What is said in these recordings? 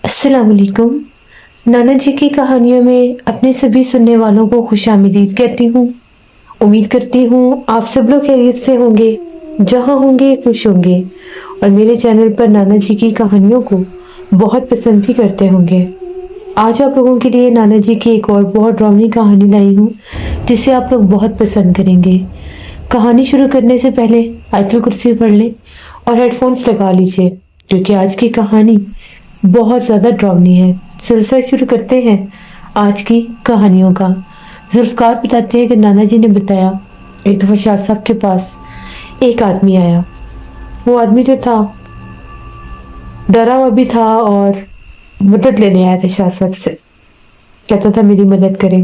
अस्सलाम वालेकुम। नाना जी की कहानियों में अपने सभी सुनने वालों को खुशामदीद कहती हूँ। उम्मीद करती हूँ आप सब लोग खैरियत से होंगे, जहाँ होंगे खुश होंगे और मेरे चैनल पर नाना जी की कहानियों को बहुत पसंद भी करते होंगे। आज आप लोगों के लिए नाना जी की एक और बहुत ड्रावनी कहानी लाई हूँ जिसे आप लोग बहुत पसंद करेंगे। कहानी शुरू करने से पहले आयतुल कुर्सी पढ़ लें और हेडफोन्स लगा लीजिए क्योंकि आज की कहानी बहुत ज़्यादा ड्रावनी है। सिलसिला शुरू करते हैं आज की कहानियों का। जुल्फ़कार बताते हैं कि नाना जी ने बताया एक दफ़ा शाह साहब के पास एक आदमी आया। वो आदमी जो था डरा हुआ भी था और मदद लेने आया था शाह साहब से। कहता था मेरी मदद करें,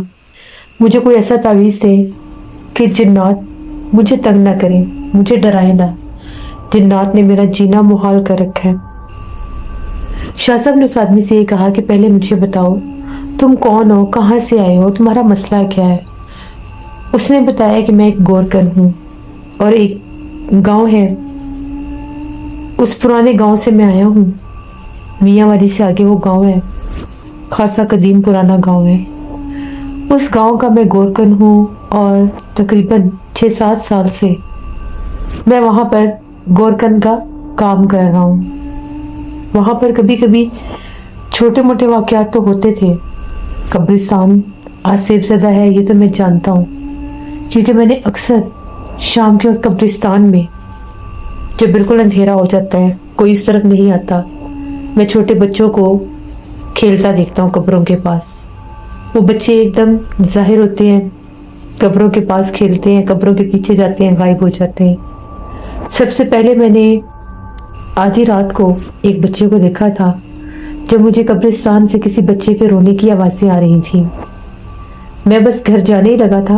मुझे कोई ऐसा तावीज़ दे कि जिन्नात मुझे तंग ना करें, मुझे डराए ना। जिन्नात ने मेरा जीना मुहाल कर रखा है। शाह साहब ने उस आदमी से ये कहा कि पहले मुझे बताओ तुम कौन हो, कहाँ से आए हो, तुम्हारा मसला क्या है। उसने बताया कि मैं एक गोरकन हूँ और एक गांव है, उस पुराने गांव से मैं आया हूँ। मियांवाली से आगे वो गांव है, खासा कदीम पुराना गांव है। उस गांव का मैं गोरकन हूँ और तकरीबन 6-7 साल से मैं वहाँ पर गोरकन का काम कर रहा हूँ। वहाँ पर कभी कभी छोटे मोटे वाक़यात तो होते थे। कब्रिस्तान आसेब ज़दा है ये तो मैं जानता हूँ क्योंकि मैंने अक्सर शाम के वक्त कब्रिस्तान में जब बिल्कुल अंधेरा हो जाता है, कोई इस तरफ नहीं आता, मैं छोटे बच्चों को खेलता देखता हूँ कब्रों के पास। वो बच्चे एकदम ज़ाहिर होते हैं, कब्रों के पास खेलते हैं, कब्रों के पीछे जाते हैं, गायब हो जाते हैं। सबसे पहले मैंने आधी रात को एक बच्चे को देखा था जब मुझे कब्रिस्तान से किसी बच्चे के रोने की आवाज़ें आ रही थी। मैं बस घर जाने ही लगा था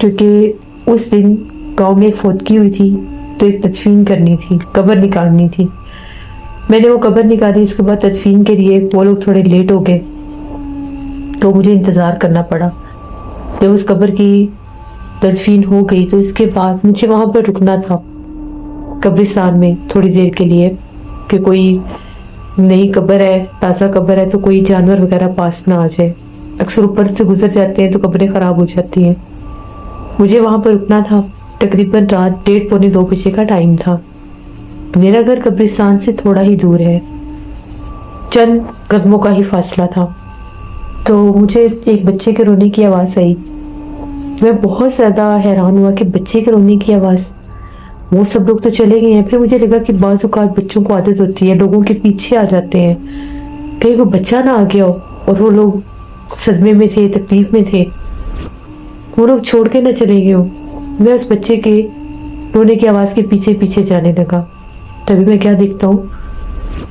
क्योंकि उस दिन गांव में एक फौतगी हुई थी तो एक तदफीन करनी थी, कब्र निकालनी थी। मैंने वो कब्र निकाली, इसके बाद तदफीन के लिए वो लोग थोड़े लेट हो गए तो मुझे इंतज़ार करना पड़ा। जब उस कब्र की तदफीन हो गई तो इसके बाद मुझे वहाँ पर रुकना था कब्रिस्तान में थोड़ी देर के लिए कि कोई नई कब्र है, ताज़ा कब्र है तो कोई जानवर वगैरह पास ना आ जाए। अक्सर ऊपर से गुजर जाते हैं तो कब्रें ख़राब हो जाती हैं। मुझे वहाँ पर रुकना था। तकरीबन रात 1:30-2 बजे का टाइम था। मेरा घर कब्रिस्तान से थोड़ा ही दूर है, चंद कदमों का ही फासला था। तो मुझे एक बच्चे के रोने की आवाज़ आई। मैं बहुत ज़्यादा हैरान हुआ कि बच्चे के रोने की आवाज़, वो सब लोग तो चले गए हैं। फिर मुझे लगा कि बाज़ औक़ात बच्चों को आदत होती है, लोगों के पीछे आ जाते हैं, कहीं कोई बच्चा ना आ गया हो और वो लोग सदमे में थे, तकलीफ में थे, वो लोग छोड़ के ना चले गए हो। मैं उस बच्चे के रोने की आवाज़ के पीछे पीछे जाने लगा। तभी मैं क्या देखता हूँ,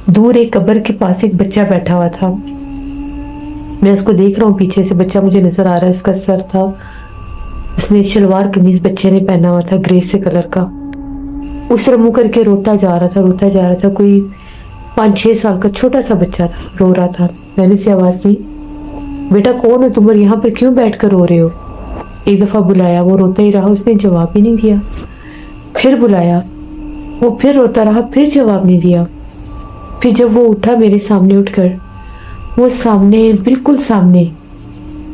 दूर एक कब्र के पास एक बच्चा बैठा हुआ था। मैं उसको देख रहा हूँ, पीछे से बच्चा मुझे नज़र आ रहा है। उसका सर था, उसने शलवार कमीज बच्चे ने पहना हुआ था ग्रे से कलर का। उस तरह मुँह करके रोता जा रहा था। कोई 5-6 साल का छोटा सा बच्चा था, रो रहा था। मैंने उसे आवाज़ दी, बेटा कौन हो तुम और यहाँ पर क्यों बैठ कर रो रहे हो। एक दफ़ा बुलाया, वो रोता ही रहा, उसने जवाब ही नहीं दिया। फिर बुलाया, वो फिर रोता रहा, फिर जवाब नहीं दिया। फिर जब वो उठा मेरे सामने उठकर, वो सामने, बिल्कुल सामने,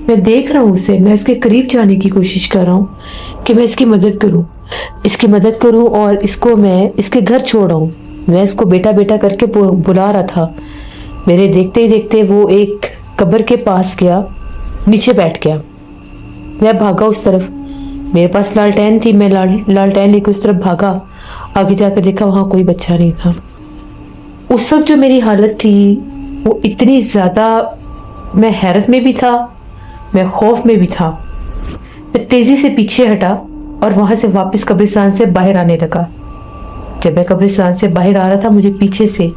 मैं देख रहा हूँ उसे। मैं उसके करीब जाने की कोशिश कर रहा हूँ कि मैं इसकी मदद करूँ और इसको मैं इसके घर छोड़ाऊँ। मैं इसको बेटा बेटा करके बुला रहा था। मेरे देखते ही देखते वो एक कब्र के पास गया, नीचे बैठ गया। मैं भागा उस तरफ, मेरे पास लालटेन थी, मैं लालटेन लेकर उस तरफ भागा। आगे जाकर देखा वहाँ कोई बच्चा नहीं था। उस वक्त जो मेरी हालत थी वो इतनी ज़्यादा, मैं हैरत में भी था, मैं खौफ में भी था। मैं तेज़ी से पीछे हटा और वहाँ से वापस कब्रिस्तान से बाहर आने लगा। जब मैं कब्रिस्तान से बाहर आ रहा था, मुझे पीछे से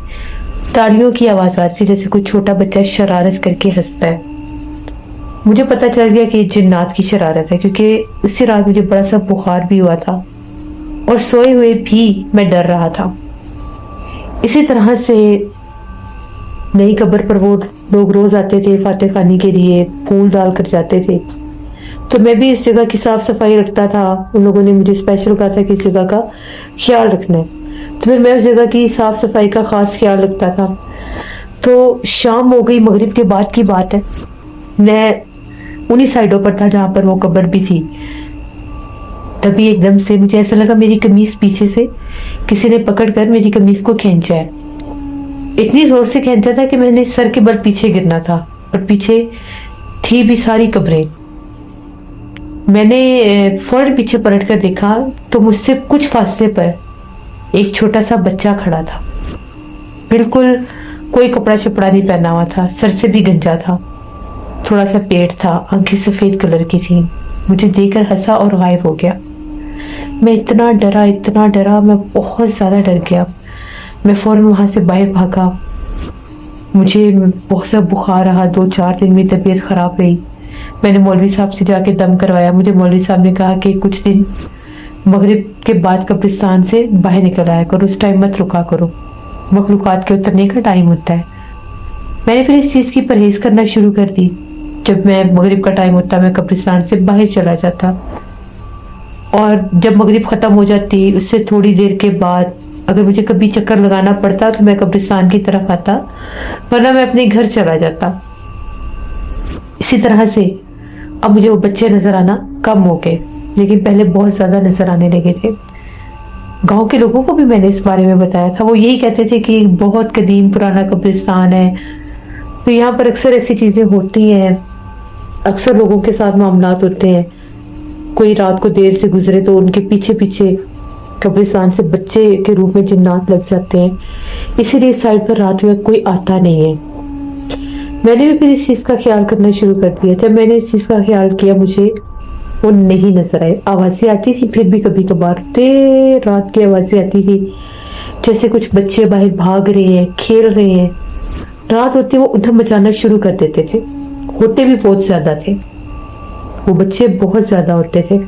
तालियों की आवाज़ आ रही थी, जैसे कोई छोटा बच्चा शरारत करके हंसता है। मुझे पता चल गया कि जिन्नात की शरारत है क्योंकि उसी रात मुझे बड़ा सा बुखार भी हुआ था और सोए हुए भी मैं डर रहा था। इसी तरह से नई कब्र पर वो लोग रोज़ आते थे फातिह खानी के लिए, फूल डाल कर जाते थे। तो मैं भी इस जगह की साफ़ सफाई रखता था। उन लोगों ने मुझे स्पेशल कहा था कि इस जगह का ख्याल रखना है, तो फिर मैं उस जगह की साफ़ सफाई का ख़ास ख्याल रखता था। تو شام ہو گئی, مغرب کے بعد کی بات ہے. میں انہی سائڈوں پر تھا جہاں پر وہ قبر بھی تھی. تبھی ایک دم سے مجھے ایسا لگا میری قمیض پیچھے سے کسی نے پکڑ کر میری قمیض کو کھینچا ہے. اتنی زور سے کھینچا تھا کہ میں نے سر کے بل پیچھے گرنا تھا, اور پیچھے تھی بھی ساری قبریں. میں نے فوراً پیچھے پلٹ کر دیکھا تو مجھ سے کچھ فاصلے پر ایک چھوٹا سا بچہ کھڑا تھا. بالکل کوئی کپڑا شپڑا نہیں پہنا ہوا تھا, سر سے بھی گنجا تھا, تھوڑا سا پیٹ تھا, آنکھیں سفید کلر کی تھیں. مجھے دیکھ کر ہنسا اور غائب ہو گیا. میں اتنا ڈرا, میں بہت زیادہ ڈر گیا. میں فوراً وہاں سے باہر بھاگا. مجھے بہت سا بخار رہا, 2-4 دن میں طبیعت خراب رہی. میں نے مولوی صاحب سے جا کے دم کروایا. مجھے مولوی صاحب نے کہا کہ کچھ دن مغرب کے بعد قبرستان سے باہر نکل آیا کرو, اس ٹائم مت رکا کرو, مخلوقات کے اترنے کا ٹائم ہوتا ہے. میں نے پھر اس چیز کی پرہیز کرنا شروع کر دی. جب میں مغرب کا ٹائم ہوتا میں قبرستان سے باہر چلا جاتا, اور جب مغرب ختم ہو جاتی اس سے تھوڑی دیر کے بعد اگر مجھے کبھی چکر لگانا پڑتا تو میں قبرستان کی طرف آتا, ورنہ میں اپنے گھر چلا جاتا. اسی طرح سے اب مجھے وہ بچے نظر آنا کم ہو گئے, لیکن پہلے بہت زیادہ نظر آنے لگے تھے. گاؤں کے لوگوں کو بھی میں نے اس بارے میں بتایا تھا. وہ یہی کہتے تھے کہ بہت قدیم پرانا قبرستان ہے, تو یہاں پر اکثر ایسی چیزیں ہوتی ہیں, اکثر لوگوں کے ساتھ معاملات ہوتے ہیں. کوئی رات کو دیر سے گزرے تو ان کے پیچھے پیچھے قبرستان سے بچے کے روپ میں جنات لگ جاتے ہیں, اسی لیے اس سائڈ پر رات میں کوئی آتا نہیں ہے. میں نے بھی پھر اس چیز کا خیال کرنا شروع کر دیا. جب میں نے اس چیز کا خیال کیا مجھے وہ نہیں نظر آئے. آوازیں آتی تھی پھر بھی کبھی کبھار, دیر رات کی آوازیں آتی تھی, جیسے کچھ بچے باہر بھاگ رہے ہیں, کھیل رہے ہیں. رات ہوتے وہ ادھم مچانا شروع کر دیتے تھے. ہوتے بھی بہت زیادہ تھے, وہ بچے بہت زیادہ ہوتے تھے.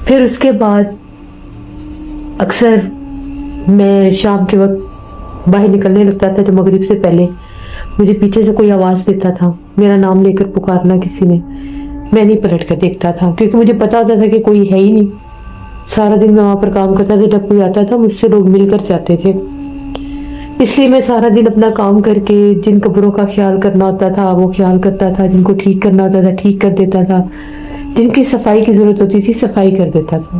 پھر اس کے بعد اکثر میں شام کے وقت باہر نکلنے لگتا تھا تو مغرب سے پہلے مجھے پیچھے سے کوئی آواز دیتا تھا, میرا نام لے کر پکارنا کسی نے. میں نہیں پلٹ کر دیکھتا تھا کیونکہ مجھے پتا ہوتا تھا کہ کوئی ہے ہی نہیں. سارا دن میں وہاں پر کام کرتا تھا, جب کوئی آتا تھا مجھ سے لوگ مل کر جاتے تھے. اس لیے میں سارا دن اپنا کام کر کے جن قبروں کا خیال کرنا ہوتا تھا وہ خیال کرتا تھا, جن کو ٹھیک کرنا ہوتا تھا ٹھیک کر دیتا تھا, جن کی صفائی کی ضرورت ہوتی تھی صفائی کر دیتا تھا.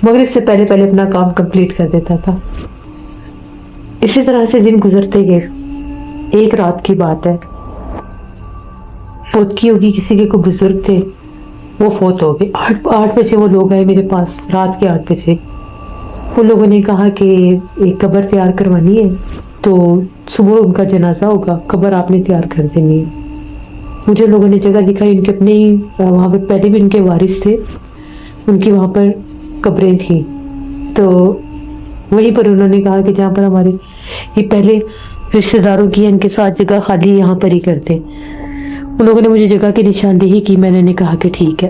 مغرب سے پہلے پہلے اپنا کام کمپلیٹ کر دیتا تھا. اسی طرح سے دن گزرتے گئے. ایک رات کی بات ہے, فوت کی ہوگی کسی کے, کوئی بزرگ تھے وہ فوت ہو گئے. 8 بجے وہ لوگ آئے میرے پاس, رات کے 8 بجے. ان لوگوں نے کہا کہ ایک قبر تیار کروانی ہے تو صبح ان کا جنازہ ہوگا, قبر آپ نے تیار کر دینی ہے. مجھے لوگوں نے جگہ دکھائی, ان کے اپنے ہی وہاں پر پہلے بھی ان کے وارث تھے, ان کی وہاں پر قبریں تھیں. تو وہیں پر انہوں نے کہا کہ جہاں پر ہمارے یہ پہلے رشتہ داروں کی ان کے ساتھ جگہ خالی یہاں پر ہی کرتے. ان لوگوں نے مجھے جگہ کی نشاندہی کی. میں نے کہا کہ ٹھیک ہے.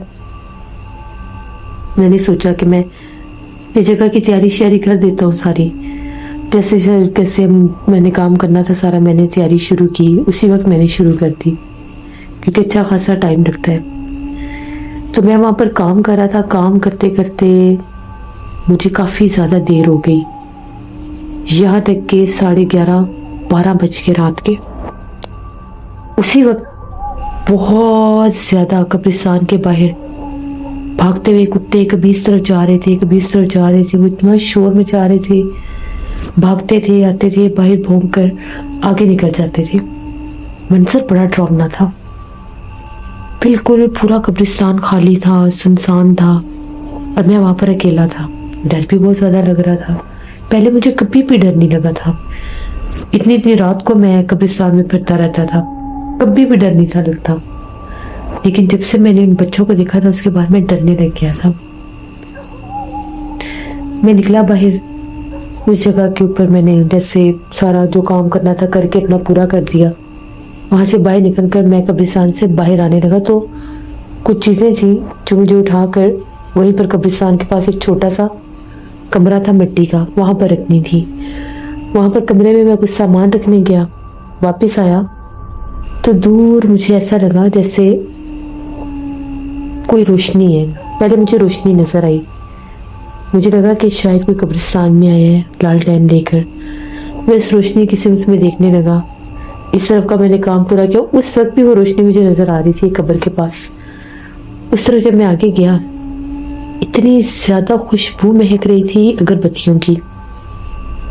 میں نے سوچا کہ میں یہ جگہ کی تیاری شیاری کر دیتا ہوں ساری, جیسے میں نے کام کرنا تھا سارا میں نے تیاری شروع کی. اسی وقت میں نے شروع کر دی کیونکہ اچھا خاصا ٹائم لگتا ہے. تو میں وہاں پر کام کر رہا تھا. کام کرتے کرتے مجھے کافی زیادہ دیر ہو گئی, یہاں تک کہ 11:30-12 بج کے رات کے. اسی وقت بہت زیادہ قبرستان کے باہر بھاگتے ہوئے کتے کبھی اس طرف جا رہے تھے کبھی اس طرف جا رہے تھے. وہ اتنا شور مچا رہے تھے, بھاگتے تھے آتے تھے, باہر بھونک کر آگے نکل جاتے تھے. منظر بڑا ڈراؤنا تھا. بالکل پورا قبرستان خالی تھا, سنسان تھا, اور میں وہاں پر اکیلا تھا. ڈر بھی بہت زیادہ لگ رہا تھا. پہلے مجھے کبھی بھی ڈر نہیں لگا تھا. اتنی رات کو میں قبرستان میں پھرتا رہتا تھا, کبھی بھی ڈر نہیں تھا لگتا. لیکن جب سے میں نے ان بچوں کو دیکھا تھا اس کے بعد میں ڈرنے لگ گیا تھا. میں نکلا باہر. اس جگہ کے اوپر میں نے جیسے سارا جو کام کرنا تھا کر کے اپنا پورا کر دیا. وہاں سے باہر نکل کر میں قبرستان سے باہر آنے لگا تو کچھ چیزیں تھیں جو مجھے اٹھا کر وہیں پر قبرستان کے پاس ایک چھوٹا سا کمرہ تھا مٹی کا, وہاں پر رکھنی تھی. وہاں پر کمرے میں کچھ سامان رکھنے گیا. واپس آیا تو دور مجھے ایسا لگا جیسے کوئی روشنی ہے. پہلے مجھے روشنی نظر آئی. مجھے لگا کہ شاید کوئی قبرستان میں آیا ہے لالٹین لے کر. میں اس روشنی کی سمت میں دیکھنے لگا. इस तरफ का मैंने काम पूरा किया। उस वक्त भी वो रोशनी मुझे नजर आ रही थी कब्र के पास। उस तरफ जब मैं आगे गया, इतनी ज्यादा खुशबू महक रही थी अगरबत्तियों की,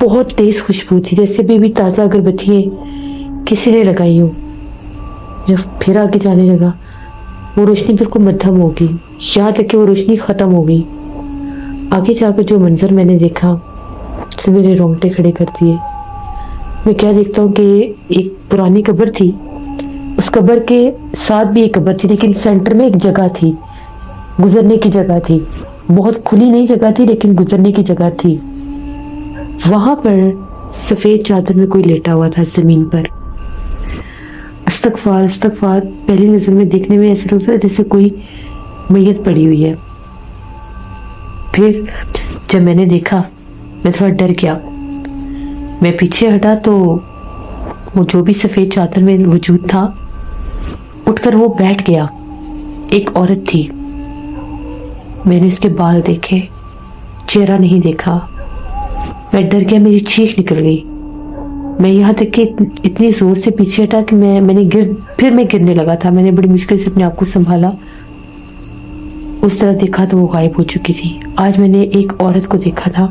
बहुत तेज खुशबू थी, जैसे भी ताजा अगरबत्तियां किसी ने लगाई हो। जब फिर आगे जाने लगा, वो रोशनी बिल्कुल मध्यम हो गई, यहाँ तक कि वो रोशनी खत्म हो गई। आगे जाकर जो मंजर मैंने देखा, उसने मेरे रोंगटे खड़े कर दिए। मैं क्या देखता हूँ कि एक पुरानी कब्र थी, उस कब्र के साथ भी एक कब्र थी, लेकिन सेंटर में एक जगह थी, गुजरने की जगह थी। बहुत खुली नहीं जगह थी, लेकिन गुजरने की जगह थी। वहां पर सफेद चादर में कोई लेटा हुआ था जमीन पर। इस्तगफार इस्तगफार, पहली नजर में देखने में ऐसा लगता है जैसे कोई मैयत पड़ी हुई है। फिर जब मैंने देखा, मैं थोड़ा डर गया। मैं पीछे हटा तो वो जो भी सफेद चादर में वजूद था, उठकर वो बैठ गया। एक औरत थी। मैंने उसके बाल देखे, चेहरा नहीं देखा। मैं डर गया, मेरी चीख निकल गई। मैं यहाँ तक कि इतनी जोर से पीछे हटा कि मैं गिरने लगा था। मैंने बड़ी मुश्किल से अपने आप को संभाला। उस तरह देखा तो वो गायब हो चुकी थी। आज मैंने एक औरत को देखा था।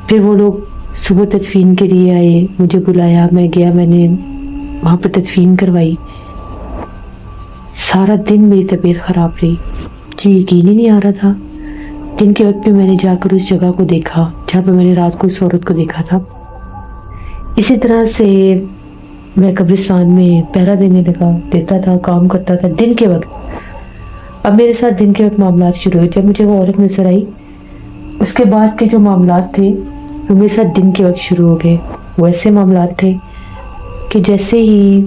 फिर वो लोग सुबह तदफीन के लिए आए, मुझे बुलाया, मैं गया, मैंने वहाँ पर तदफीन करवाई। सारा दिन मेरी तबीयत खराब रही जी, यकीन ही नहीं आ रहा था। दिन के वक्त पे मैंने जाकर उस जगह को देखा जहाँ पे मैंने रात को उस औरत को देखा था। इसी तरह से मैं कब्रिस्तान में पहरा देता था, काम करता था दिन के वक्त। अब मेरे साथ दिन के वक्त मामलात शुरू हुए। जब मुझे वो औरत नजर आई, उसके बाद के जो मामलात थे वो मेरे साथ दिन के वक्त शुरू हो गए। वो ऐसे मामलात थे कि जैसे ही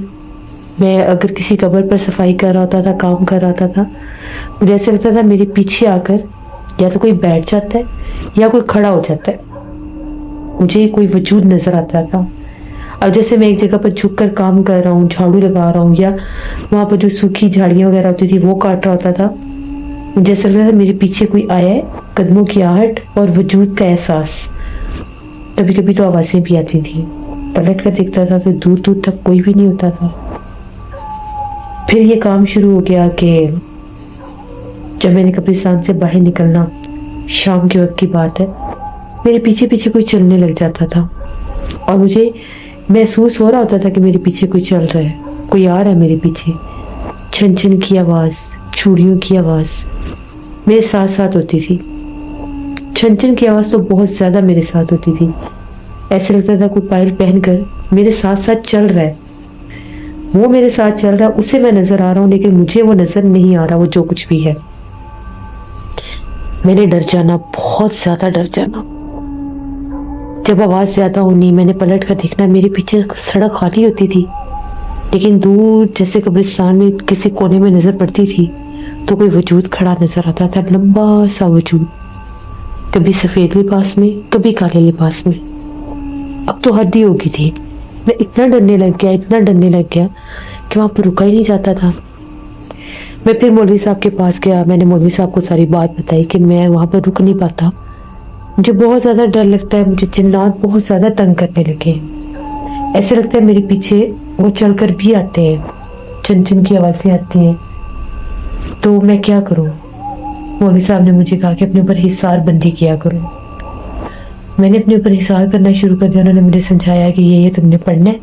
मैं अगर किसी कब्र पर सफाई कर रहा होता था, काम कर रहा था, मुझे ऐसे लगता था मेरे पीछे आकर या तो कोई बैठ जाता है या कोई खड़ा हो जाता है। मुझे कोई वजूद नजर आता था। अब जैसे मैं एक जगह पर झुक कर काम कर रहा हूँ, झाड़ू लगा रहा हूँ, या वहाँ पर जो सूखी झाड़ियाँ वगैरह होती थी वो काट रहा होता था, मुझे ऐसा लगता था मेरे पीछे कोई आया है, कदमों की आहट और वजूद का एहसास। कभी कभी तो आवाज़ें भी आती थी। पलट कर देखता था तो दूर दूर तक कोई भी नहीं होता था। फिर ये काम शुरू हो गया कि जब मैंने कब्रिस्तान से बाहर निकलना, शाम के वक्त की बात है, मेरे पीछे पीछे कोई चलने लग जाता था और मुझे महसूस हो रहा होता था कि मेरे पीछे कोई चल रहा है, कोई आ रहा है मेरे पीछे। छन छन की आवाज़, चूड़ियों की आवाज़ मेरे साथ साथ होती थी। छन छन की आवाज़ तो बहुत ज़्यादा मेरे साथ होती थी। ऐसे लगता था कोई पायल पहनकर मेरे साथ साथ चल रहा है। वो मेरे साथ चल रहा है, उसे मैं नज़र आ रहा हूँ, लेकिन मुझे वो नज़र नहीं आ रहा, वो जो कुछ भी है। मैंने डर जाना, बहुत ज़्यादा डर जाना। जब आवाज़ ज़्यादा होनी, मैंने पलट कर देखना, मेरे पीछे सड़क खाली होती थी, लेकिन दूर जैसे कब्रिस्तान में किसी कोने में नज़र पड़ती थी तो कोई वजूद खड़ा नज़र आता था, लंबा सा वजूद, कभी सफ़ेद लिबास में, कभी काले लिबास में। अब तो हद ही हो गई थी। मैं इतना डरने लग गया कि वहाँ पर रुका ही नहीं जाता था। मैं फिर मौलवी साहब के पास गया। मैंने मौलवी साहब को सारी बात बताई कि मैं वहाँ पर रुक नहीं पाता, मुझे बहुत ज़्यादा डर लगता है, मुझे जिन्नात बहुत ज़्यादा तंग करने लगे। ऐसे लगता है मेरे पीछे वो चलकर भी आते हैं, चन चन की आवाज़ें आती हैं, तो मैं क्या करूँ। मौलवी साहब ने मुझे कहा कि अपने ऊपर हिसार बंदी किया करो। मैंने अपने ऊपर हिसार करना शुरू कर दिया। उन्होंने मुझे समझाया कि ये तुमने पढ़ना है,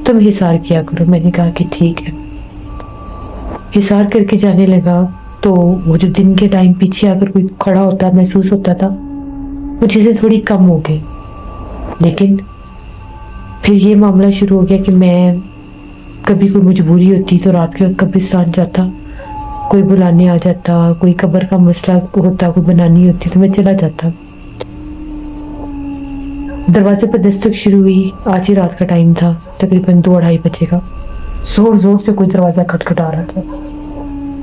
तुम हिसार किया करो। मैंने कहा कि ठीक है। हिसार करके जाने लगा तो वो जो दिन के टाइम पीछे आकर कोई खड़ा होता महसूस होता था, वो चीज़ें थोड़ी कम हो गई। लेकिन फिर ये मामला शुरू हो गया कि मैं कभी कोई मजबूरी होती तो रात के वक्त कब्रिस्तान जाता, कोई बुलाने आ जाता, कोई कब्र का मसला होता, कोई बनानी होती तो मैं चला जाता। दरवाजे पर दस्तक शुरू हुई। आज ही रात का टाइम था, तकरीबन 2-2:30 बजे का। जोर जोर से कोई दरवाज़ा खटखटा रहा था।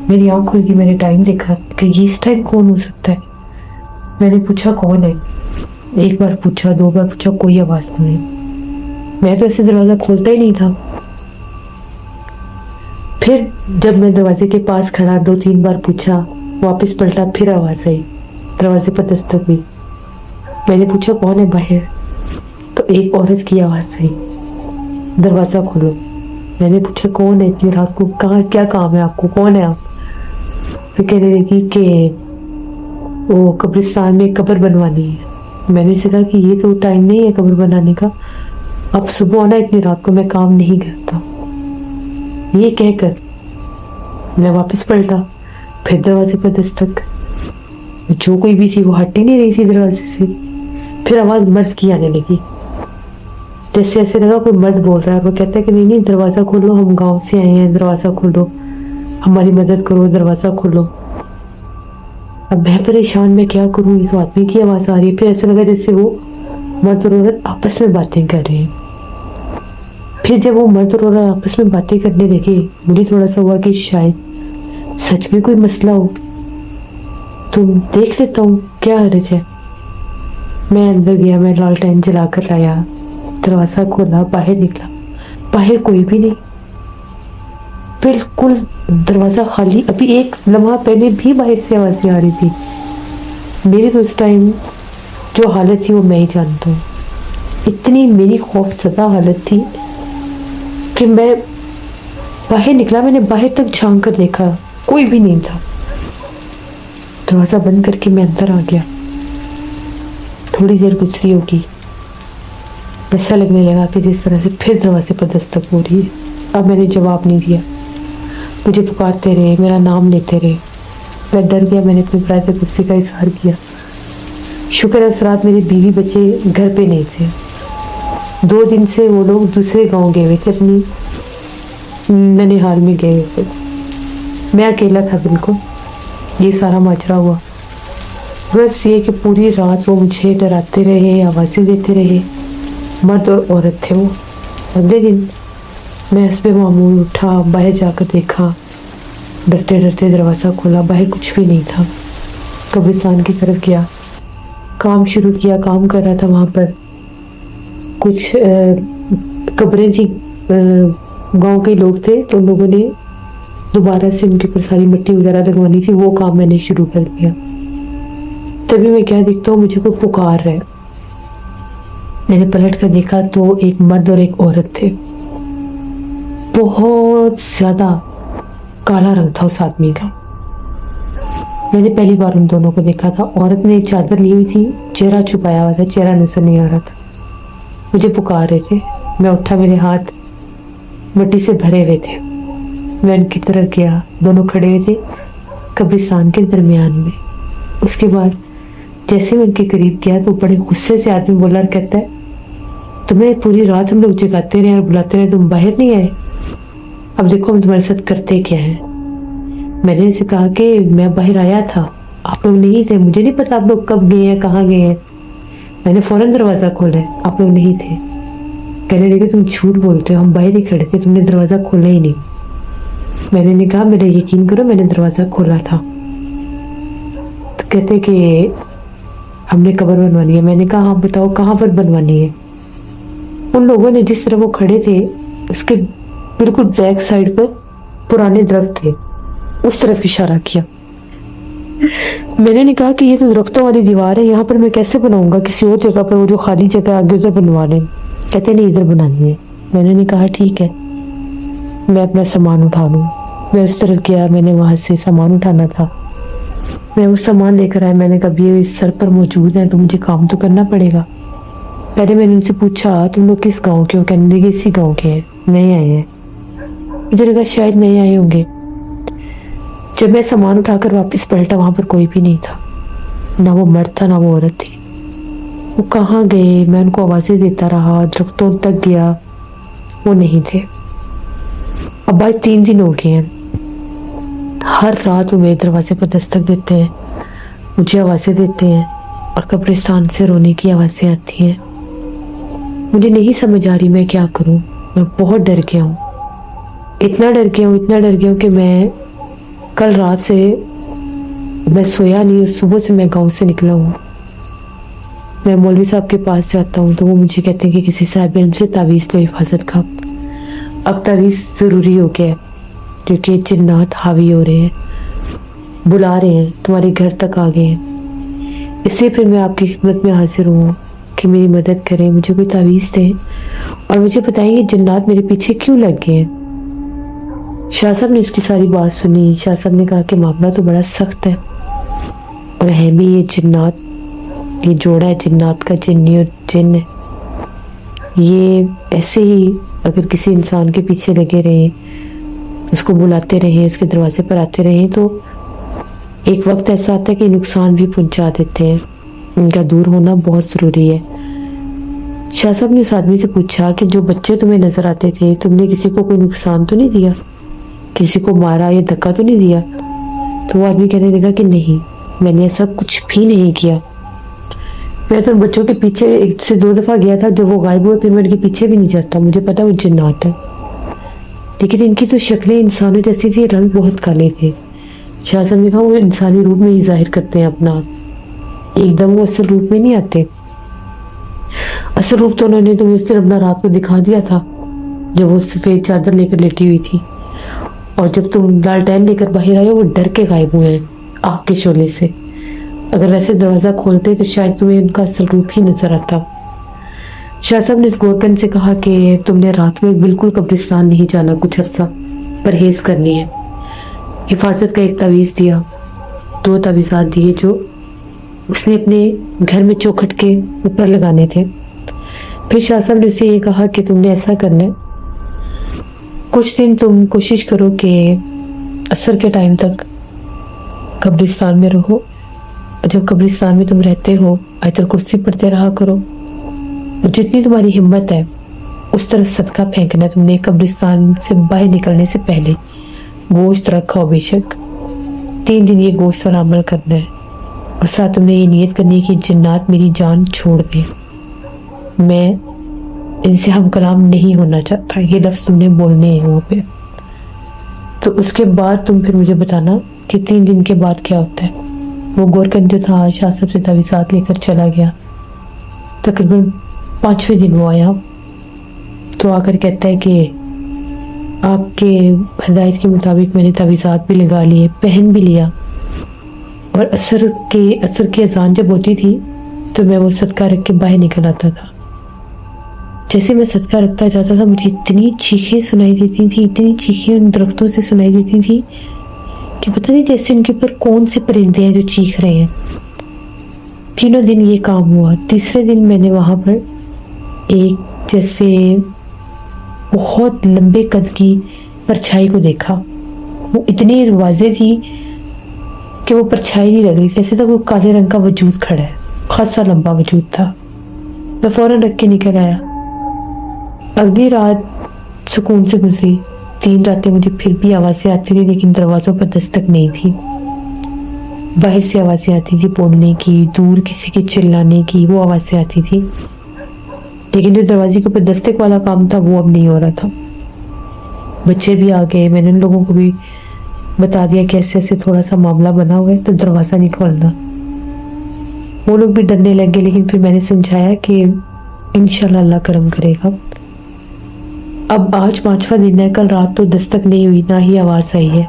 मेरी आँख खुल गई, मैंने टाइम देखा कि ये इस टाइम कौन हो सकता है। मैंने पूछा कौन है, एक बार पूछा, 2 बार पूछा, कोई आवाज़ नहीं। मैं तो ऐसे दरवाज़ा खोलता ही नहीं था। फिर जब मैं दरवाजे के पास खड़ा 2-3 बार पूछा, वापस पलटा, फिर आवाज़ आई, दरवाजे पर दस्तक हुई। मैंने पूछा कौन है बाहर, तो एक औरत की आवाज़ आई। दरवाज़ा खोलो। मैंने पूछा कौन है इतनी रात को, कहाँ, क्या काम है आपको, कौन है आप? तो कहने लगी कि वो कब्रिस्तान में कब्र बनवानी है। मैंने से कहा कि ये तो टाइम नहीं है कब्र बनाने का, अब सुबह आना, इतनी रात को मैं काम नहीं करता। ये कहकर मैं वापस पलटा, फिर दरवाजे पर दस्तक। जो कोई भी थी वो हट ही नहीं रही थी दरवाजे से। फिर आवाज़ मर्द की आने लगी, जैसे ऐसे लगा कोई मर्द बोल रहा है। वो कहता है कि नहीं नहीं दरवाज़ा खोलो, हम गांव से आए हैं, दरवाज़ा खोलो, हमारी मदद करो, दरवाज़ा खोलो। अब मैं परेशान, मैं क्या करूँ, इस आदमी की आवाज़ आ रही है। फिर ऐसा लगा जैसे वो मर्द और औरत आपस में बातें कर रहे हैं। फिर जब वो मर्द और औरत आपस में बातें करने लगे, मुझे थोड़ा सा हुआ कि शायद सच में कोई मसला हो, तो देख लेता हूँ क्या हर्ज है। मैं अंदर गया, मैं लालटेन जला कर लाया, दरवाज़ा खोला, बाहर निकला, बाहर कोई भी नहीं, बिल्कुल दरवाज़ा खाली। अभी एक लम्हा पहले भी बाहर से आवाज़ें आ रही थी। मेरी तो उस टाइम जो हालत थी वो मैं ही जानता हूँ। इतनी मेरी खौफजदा हालत थी कि मैं बाहर निकला, मैंने बाहर तक झांक कर देखा, कोई भी नहीं था। दरवाज़ा बंद करके मैं अंदर आ गया। थोड़ी देर गुजरी होगी, ऐसा लगने लगा कि जिस तरह से फिर दरवाजे पर दस्तक हो रही है। अब मैंने जवाब नहीं दिया, मुझे पुकारते रहे, मेरा नाम लेते रहे। मैं डर गया, मैंने अपनी प्रायत कुर्सी का इजहार किया। शुक्र है उस रात मेरे बीवी बच्चे घर पे नहीं थे। 2 दिन से वो लोग दूसरे गांव गए हुए थे, अपनी ननिहाल में गए हुए थे। मैं अकेला था बिल्कुल। ये सारा माजरा हुआ। बस ये कि पूरी रात वो मुझे डराते रहे, आवाज़ें देते रहे। मर्द और औरत थे वो। अगले दिन मैं हस्बे मामूल उठा, बाहर जाकर देखा, डरते डरते दरवाज़ा खोला, बाहर कुछ भी नहीं था। कब्रिस्तान की तरफ गया, काम शुरू किया, काम कर रहा था। वहाँ पर कुछ कब्रें थी, गांव के लोग थे, तो लोगों ने दोबारा से उनके ऊपर सारी मिट्टी वगैरह लगवानी थी। वो काम मैंने शुरू कर दिया। तभी मैं क्या देखता हूँ, मुझे कोई पुकार रहा है। मैंने पलट कर देखा तो एक मर्द और एक औरत थे। बहुत ज़्यादा काला रंग था उस आदमी का। मैंने पहली बार उन दोनों को देखा था। औरत ने एक चादर ली हुई थी, चेहरा छुपाया हुआ था, चेहरा नजर नहीं आ रहा था। मुझे पुकार रहे थे। मैं उठा, मेरे हाथ मिट्टी से भरे हुए थे। मैं उनकी तरफ गया, दोनों खड़े हुए थे कब्रिस्तान के दरमियान में। उसके बाद जैसे मैं उनके करीब गया तो बड़े गुस्से से आदमी बोला और कहता है, तुम्हें पूरी रात हम लोग जगाते रहे और बुलाते रहे, तुम बाहर नहीं आए, अब देखो हम तुम्हारे साथ करते क्या है। मैंने उनसे कहा कि मैं बाहर आया था, आप लोग नहीं थे, मुझे नहीं पता आप लोग कब गए हैं, कहाँ गए हैं। मैंने फौरन दरवाज़ा खोला, आप लोग नहीं थे। कहने लगे तुम झूठ बोलते हो, हम बाहर ही खड़े थे, तुमने दरवाज़ा खोला ही नहीं। मैंने कहा मेरा यकीन करो, मैंने दरवाज़ा खोला था। तो कहते कि हमने कब्र बनवानी है। मैंने कहा हाँ बताओ कहाँ पर बनवानी है। उन लोगों ने जिस तरह वो खड़े थे उसके बिल्कुल बैक साइड पर पुराने दरख्त थे, उस तरफ इशारा किया। मैंने नहीं कहा कि ये तो दरख्तों वाली दीवार है, यहाँ पर मैं कैसे बनाऊंगा, किसी और जगह पर, वो जो खाली जगह आगे उधर बनवा लें। कहते नहीं इधर बनानी है। मैंने नहीं कहा ठीक है, मैं अपना सामान उठा लूँ। मैं उस तरफ गया, मैंने वहाँ से सामान उठाना था। मैं वो सामान लेकर आया। मैंने कहा ये इस सर पर मौजूद है तो मुझे काम तो करना पड़ेगा। पहले मैंने उनसे पूछा तुम लोग किस गांव के हो। कहने लगे इसी गांव के हैं, नए आए हैं। मुझे लगा शायद नए आए होंगे। जब मैं सामान उठाकर वापस पलटा, वहां पर कोई भी नहीं था, ना वो मर्द था ना वो औरत थी। वो कहाँ गए, मैं उनको आवाज़ें देता रहा, दरख्तों तक गया, वो नहीं थे। अब आज 3 दिन हो गए हैं। हर रात वो मेरे दरवाजे पर दस्तक देते हैं, मुझे आवाज़ें देते हैं और कब्रिस्तान से रोने की आवाज़ें आती हैं। मुझे नहीं समझ आ रही मैं क्या करूं। मैं बहुत डर गया हूँ, इतना डर गया हूँ कि मैं कल रात से मैं सोया नहीं और सुबह से मैं गांव से निकला हूँ। मैं मौलवी साहब के पास जाता हूँ तो वो मुझे कहते हैं कि किसी साहिब इल्म से तावीज़ लो हिफाजत का। अब तावीज़ ज़रूरी हो गया है, जो कि जिन्नात हावी हो रहे हैं, बुला रहे हैं, तुम्हारे घर तक आ गए हैं। इसलिए फिर मैं आपकी खिदमत में हाजिर हूँ कि मेरी मदद करें, मुझे कोई तावीज़ दें और मुझे बताइए ये जिन्नात मेरे पीछे क्यों लग गए हैं। शाह साहब ने उसकी सारी बात सुनी। शाह साहब ने कहा कि मामला तो बड़ा सख्त है और है भी ये जिन्नात, ये जोड़ा है जिन्नात का, जिन्नी और जिन्न है। ये ऐसे ही अगर किसी इंसान के पीछे लगे रहे, उसको बुलाते रहे, उसके दरवाजे पर आते रहे, तो एक वक्त ऐसा आता है कि नुकसान भी पहुंचा देते हैं। इनका दूर होना बहुत ज़रूरी है। शाह साहब ने उस आदमी से पूछा कि जो बच्चे तुम्हें नज़र आते थे, तुमने किसी को कोई नुकसान तो नहीं दिया, किसी को मारा या धक्का तो नहीं दिया? तो वो आदमी कहने लगा कि नहीं, मैंने ऐसा कुछ भी नहीं किया। मैं तो बच्चों के पीछे 1 से 2 दफ़ा गया था, जब वो गायब हुए फिर मैं उनके पीछे भी नहीं जाता, मुझे पता वो जिन्नात है। लेकिन इनकी तो शक्लें इंसानों जैसी थी, रंग बहुत काले थे। शाह साहब ने कहा वो इंसानी रूप में ही जाहिर करते हैं अपना, एकदम वो असल रूप में नहीं आते। असल रूप तो उन्होंने तुम्हें उस दिन अपना रात को दिखा दिया था, जब वो सफ़ेद चादर लेकर लेटी हुई थी, और जब तुम लालटेन लेकर बाहर आए वो डर के गायब हुए हैं आग के शोले से। अगर वैसे दरवाज़ा खोलते तो शायद तुम्हें उनका असल रूप ही नजर आता। शाह साहब ने इस गोरकन से कहा कि तुमने रात में बिल्कुल कब्रिस्तान नहीं जाना, कुछ अर्सा परहेज करनी है। हिफाजत का एक तावीज़ दिया, 2 तावीज़ात दिए जो उसने अपने घर में चौखट के ऊपर लगाने थे। फिर शाह साहब ने उसे ये कहा कि तुमने ऐसा करना है, कुछ दिन तुम कोशिश करो कि असर के टाइम तक कब्रिस्तान में रहो, और जब कब्रिस्तान में तुम रहते हो आयतुल कुर्सी पढ़ते रहा करो, और जितनी तुम्हारी हिम्मत है उस तरफ सदका फेंकना। तुमने कब्रिस्तान से बाहर निकलने से पहले गोश्त रखा हो बेशक, 3 दिन ये गोश्त पर अमल करना है, और साथ तुमने ये नियत करनी है कि जिन्नात मेरी जान छोड़ दे, मैं इनसे हम कलाम नहीं होना चाहता, ये लफ्ज़ तुमने बोलने हैं वहाँ पे। तो उसके बाद तुम फिर मुझे बताना कि 3 दिन के बाद क्या होता है। वो गोरकन जो था शाह साहब से तावीज़ात लेकर चला गया। तकरीबन 5वें दिन वो आया तो आकर कहता है कि आपके हिदायत के मुताबिक मैंने तावीज़ात भी लगा लिए, पहन भी लिया, और असर की अजान जब होती थी तो मैं वो सदका रख के बाहर निकल आता था। जैसे मैं सदका रखता जाता था मुझे इतनी चीखें सुनाई देती थी, इतनी चीखें उन दरख्तों से सुनाई देती थी कि पता नहीं जैसे उनके ऊपर कौन से परिंदे हैं जो चीख रहे हैं। 3 दिन ये काम हुआ। तीसरे दिन मैंने वहाँ पर एक जैसे बहुत लंबे कद की परछाई को देखा। वो इतनी वाज़े थी कि वो परछाई नहीं लग रही थी, ऐसे तो वो काले रंग का वजूद खड़ा है, खासा लंबा वजूद था। मैं फ़ौरन रख के निकल आया। अगली रात सुकून से गुजरी। 3 रातें मुझे फिर भी आवाज़ें आती रही, लेकिन दरवाज़ों पर दस्तक नहीं थी। बाहर से आवाज़ें आती थी बोलने की, दूर किसी के चिल्लाने की, वो आवाज़ें आती थी, लेकिन जो दरवाजे के ऊपर दस्तक वाला काम था वो अब नहीं हो रहा था। बच्चे भी आ गए, मैंने उन लोगों को भी बता दिया कि ऐसे ऐसे थोड़ा सा मामला बना हुआ है तो दरवाज़ा नहीं खोलना। वो लोग भी डरने लग गए, लेकिन फिर मैंने समझाया कि इंशाल्लाह अल्लाह करम करेगा। अब आज 5वां दिन है, कल रात तो दस्तक नहीं हुई, ना ही आवाज़ आई है,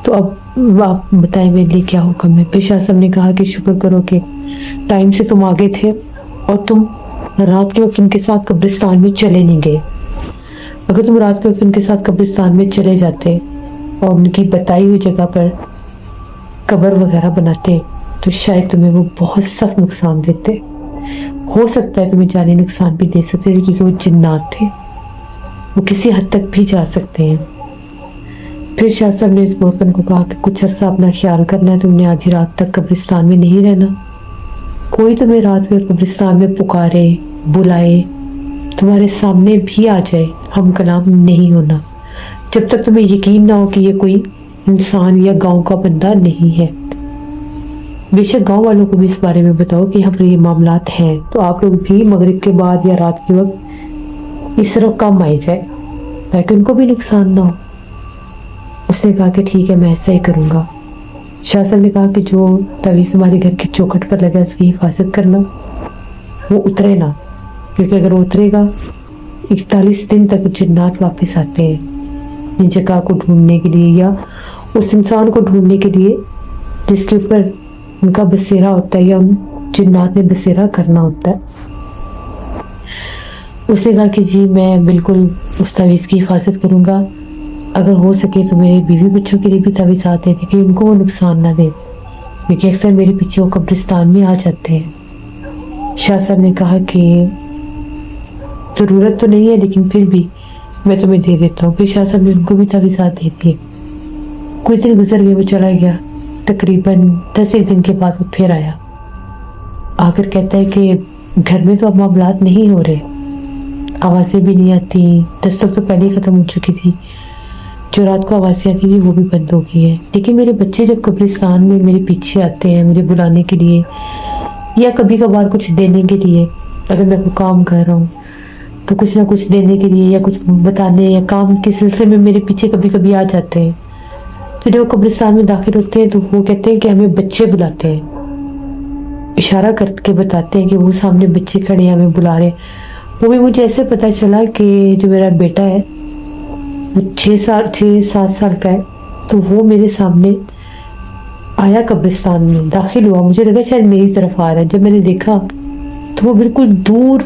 तो अब आप बताएं मेरे लिए क्या हुक्म है। फिर शाह साहब ने कहा कि शुक्र करो कि टाइम से तुम आगे थे और तुम रात के वक्त उनके साथ कब्रिस्तान में चले नहीं गए। अगर तुम रात के वक्त उनके साथ कब्रिस्तान में चले जाते और उनकी बताई हुई जगह पर कब्र वगैरह बनाते तो शायद तुम्हें वो बहुत सख्त नुकसान देते। हो सकता है तुम्हें जानी नुकसान भी दे सकते थे, क्योंकि वो जिन्नात थे, वो किसी हद तक भी जा सकते हैं। फिर शाह साहब ने इस बोरकन को कहा कि कुछ अर्सा अपना ख्याल करना है, तुमने आधी रात तक कब्रिस्तान में नहीं रहना। कोई तुम्हें रात में कब्रिस्तान में पुकारे, बुलाए, तुम्हारे सामने भी आ जाए, हम कलाम नहीं होना, जब तक तुम्हें यकीन ना हो कि ये कोई इंसान या गांव का बंदा नहीं है। बेशक गांव वालों को भी इस बारे में बताओ कि यहाँ पर ये मामलात हैं, तो आप लोग भी मगरिब के बाद या रात के वक्त इस तरफ कम आए जाए ताकि उनको भी नुकसान ना हो। उसने कहा कि ठीक है, मैं ऐसा ही करूँगा। शाह साहब ने कहा कि जो तवीज़ तुम्हारे घर के चौखट पर लगा उसकी हिफाजत करना, वो उतरे ना, क्योंकि अगर वो उतरेगा 41 दिन तक जिन्नात वापस आते हैं इन जगह को ढूंढने के लिए, या उस इंसान को ढूंढने के लिए जिसके ऊपर उनका बसेरा होता है या उन जिन्नात ने बसेरा करना होता है। اس نے کہا کہ جی میں بالکل اس تعویذ کی حفاظت کروں گا، اگر ہو سکے تو میرے بیوی بچوں کے لیے بھی تعویذات دے دیں کہ ان کو وہ نقصان نہ دے، کیونکہ اکثر میرے پیچھے وہ قبرستان میں آ جاتے ہیں۔ شاہ صاحب نے کہا کہ ضرورت تو نہیں ہے لیکن پھر بھی میں تمہیں دے دیتا ہوں۔ پھر شاہ صاحب نے ان کو بھی تعویذات دے دیے۔ کچھ دن گزر گئے، وہ چلا گیا۔ تقریباً 10 دن کے بعد وہ پھر آیا، آ کر کہتا ہے کہ گھر میں تو اب معاملات نہیں ہو رہے، آوازیں بھی نہیں آتی، دستک تو پہلے ہی ختم ہو چکی تھی، جو رات کو آوازیں آتی تھی وہ بھی بند ہو گئی ہے، لیکن میرے بچے جب قبرستان میں میرے پیچھے آتے ہیں مجھے بلانے کے لیے یا کبھی کبھار کچھ دینے کے لیے، اگر میں کوئی کام کر رہا ہوں تو کچھ نہ کچھ دینے کے لیے یا کچھ بتانے یا کام کے سلسلے میں میرے پیچھے کبھی کبھی آ جاتے ہیں، تو جب وہ قبرستان میں داخل ہوتے ہیں تو وہ کہتے ہیں کہ ہمیں بچے بلاتے ہیں، اشارہ کر کے بتاتے ہیں کہ وہ سامنے بچے کھڑے ہیں ہمیں بلا رہے ہیں۔ وہ بھی مجھے ایسے پتا چلا کہ جو میرا بیٹا ہے وہ 6-7 سال کا ہے، تو وہ میرے سامنے آیا، قبرستان میں داخل ہوا، مجھے لگا شاید میری طرف آ رہا ہے۔ جب میں نے دیکھا تو وہ بالکل دور،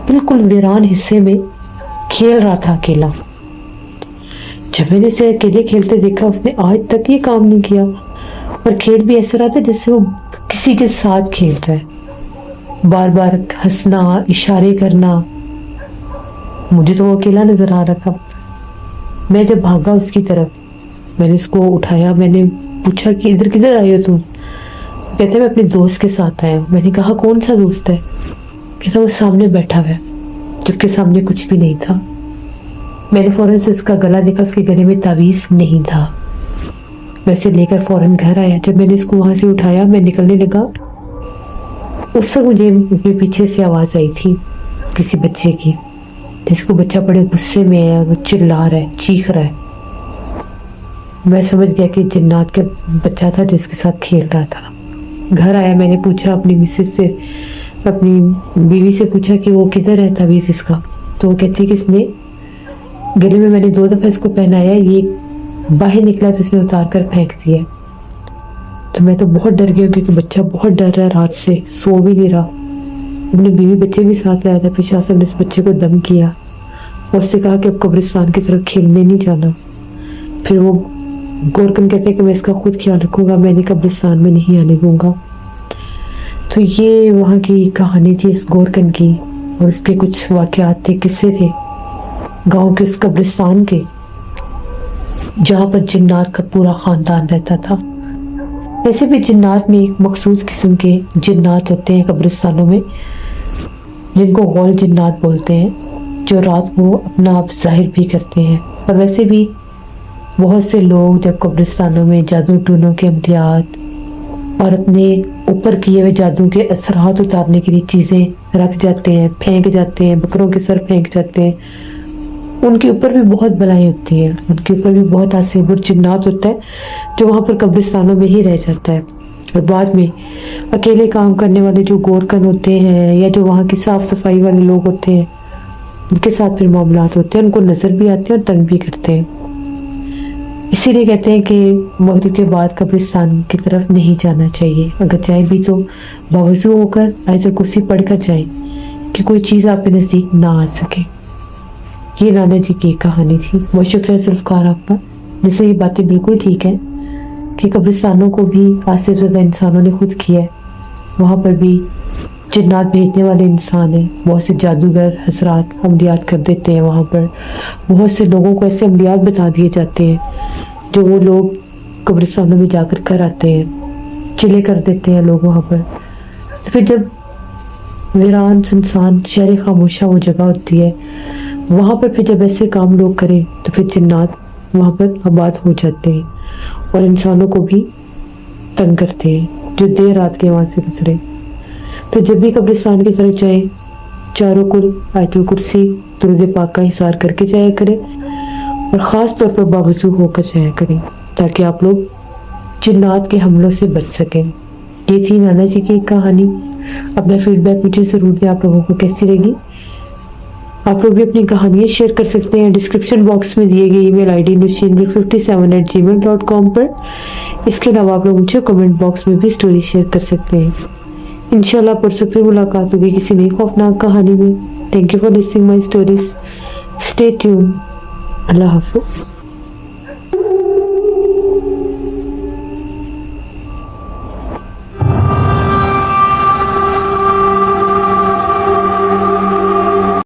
بالکل ویران حصے میں کھیل رہا تھا اکیلا۔ جب میں نے اسے اکیلے کھیلتے دیکھا، اس نے آج تک یہ کام نہیں کیا، اور کھیل بھی ایسا رہا تھا جیسے وہ کسی کے ساتھ کھیل رہا ہے، بار بار ہنسنا، اشارے کرنا۔ مجھے تو وہ اکیلا نظر آ رہا تھا۔ میں جب بھاگا اس کی طرف، میں نے اس کو اٹھایا، میں نے پوچھا کہ ادھر کدھر آئی ہو تم؟ کہتے میں اپنے دوست کے ساتھ آیا ہوں۔ میں نے کہا کون سا دوست ہے؟ کہتا وہ سامنے بیٹھا ہوا ہے، جبکہ سامنے کچھ بھی نہیں تھا۔ میں نے فوراً سے اس کا گلا دیکھا، اس کے گلے میں تعویذ نہیں تھا۔ میں اسے لے کر فوراً گھر آیا۔ جب میں نے اس کو وہاں سے اٹھایا، میں نکلنے لگا، اس وقت مجھے اپنے پیچھے سے آواز آئی تھی کسی بچے کی، جس کو بچہ بڑے غصے میں ہے، وہ چلا رہا ہے، چیخ رہا ہے۔ میں سمجھ گیا کہ جنات کا بچہ تھا جس کے ساتھ کھیل رہا تھا۔ گھر آیا، میں نے پوچھا اپنی مسز سے، اپنی بیوی سے پوچھا کہ وہ کدھر ہے تعویذ اس کا، تو وہ کہتی کہ اس نے گلے میں نے 2 دفعہ اس کو پہنایا، یہ باہر نکلا تو اس نے اتار کر پھینک دیا۔ تو میں تو بہت ڈر گئی کیونکہ بچہ بہت ڈر رہا ہے، رات سے سو بھی نہیں رہا۔ اپنے بیوی بچے بھی ساتھ لایا تھا۔ پھر شاہ صاحب نے اس بچے کو دم کیا اور اس سے کہا کہ اب قبرستان کی طرف کھیلنے نہیں جانا۔ پھر وہ گورکن کہتے کہ میں اس کا خود خیال رکھوں گا، میں نے قبرستان میں نہیں آنے دوں گا۔ تو یہ وہاں کی کہانی تھی اس گورکن کی، اور اس کے کچھ واقعات تھے، قصے تھے گاؤں کے اس قبرستان کے، جہاں پر جنات کا پورا خاندان رہتا تھا۔ ایسے بھی جنات میں ایک مخصوص قسم کے جنات ہوتے ہیں قبرستانوں میں، جن کو غول جنات بولتے ہیں، جو رات کو اپنا آپ ظاہر بھی کرتے ہیں۔ اور ویسے بھی بہت سے لوگ جب قبرستانوں میں جادو ٹونوں کے عملیات اور اپنے اوپر کیے ہوئے جادو کے اثرات اتارنے کے لیے چیزیں رکھ جاتے ہیں، پھینک جاتے ہیں، بکروں کے سر پھینک جاتے ہیں، ان کے اوپر بھی بہت بلائیں ہوتی ہیں، ان کے اوپر بھی بہت عصیب اور جنات ہوتا ہے جو وہاں پر قبرستانوں میں ہی رہ جاتا ہے۔ اور بعد میں اکیلے کام کرنے والے جو گورکن ہوتے ہیں یا جو وہاں کی صاف صفائی والے لوگ ہوتے ہیں، ان کے ساتھ پھر معاملات ہوتے ہیں، ان کو نظر بھی آتے ہیں اور تنگ بھی کرتے ہیں۔ اسی لیے کہتے ہیں کہ مغرب کے بعد قبرستان کی طرف نہیں جانا چاہیے، اگر جائیں بھی تو باوضو ہو کر آیت الکرسی پڑھ کر جائیں کہ کوئی چیز آپ کے نزدیک نہ آ سکے۔ یہ نانا جی کی کہانی تھی۔ بہت شکریہ ذوالفقار آپ کا، جس سے یہ باتیں بالکل ٹھیک ہیں کہ قبرستانوں کو بھی آصف زدہ انسانوں نے خود کیا ہے، وہاں پر بھی جنات بھیجنے والے انسان ہیں، بہت سے جادوگر حضرات عملیات کر دیتے ہیں، وہاں پر بہت سے لوگوں کو ایسے عملیات بتا دیے جاتے ہیں جو وہ لوگ قبرستانوں میں جا کر کراتے ہیں، چلے کر دیتے ہیں لوگ وہاں پر۔ تو پھر جب ویران سنسان شہر خاموشہ وہ جگہ ہوتی ہے، وہاں پر پھر جب ایسے کام لوگ کریں تو پھر جنات وہاں پر آباد ہو جاتے ہیں اور انسانوں کو بھی تنگ کرتے ہیں جو دیر رات کے وہاں سے گزرے۔ تو جب بھی قبرستان کی طرف جائیں، چاروں کل آیت الکرسی درود پاک کا حصار کر کے جایا کریں، اور خاص طور پر باوضو ہو کر جایا کریں تاکہ آپ لوگ جنات کے حملوں سے بچ سکیں۔ یہ تھی نانا جی کی کہانی۔ اپنا فیڈ بیک مجھے ضرور دیں، آپ لوگوں کو کیسی لگی۔ آپ لوگ بھی اپنی کہانیاں شیئر کر سکتے ہیں ڈسکرپشن باکس میں دیے گئے ای میل آئی ڈی nushinmir57@gmail.com پر۔ اس کے علاوہ آپ لوگ مجھے کمنٹ باکس میں بھی سٹوری شیئر کر سکتے ہیں۔ انشاءاللہ پرسوں پھر ملاقات ہوگی کسی نئی خوفناک کہانی میں۔ Thank you for listening my stories. Stay tuned. Allah Hafiz.